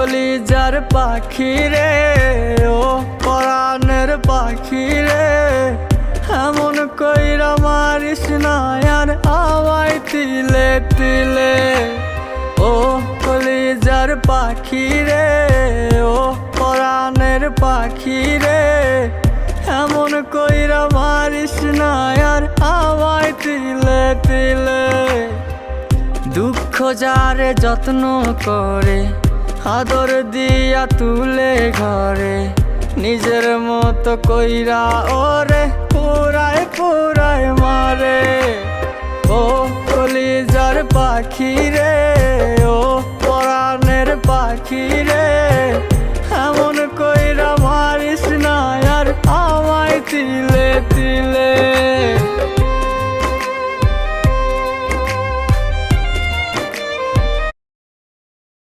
কলিজার পাখি রে, ও পরাণের পাখি রে, এমন কইরা মারিস না আর আমায় তিলে তিলে। ও কলিজার পাখি রে, ও পরাণের পাখি রে, এমন কইরা মারিস না আর আমায় তিলে তিলে। দুঃখ যারে যত্ন করে, আদর দিয়া তুলে ঘরে, নিজের মতো কইরা ওরে পুরায় পুরায় মারে। ও কলিজার পাখি রে,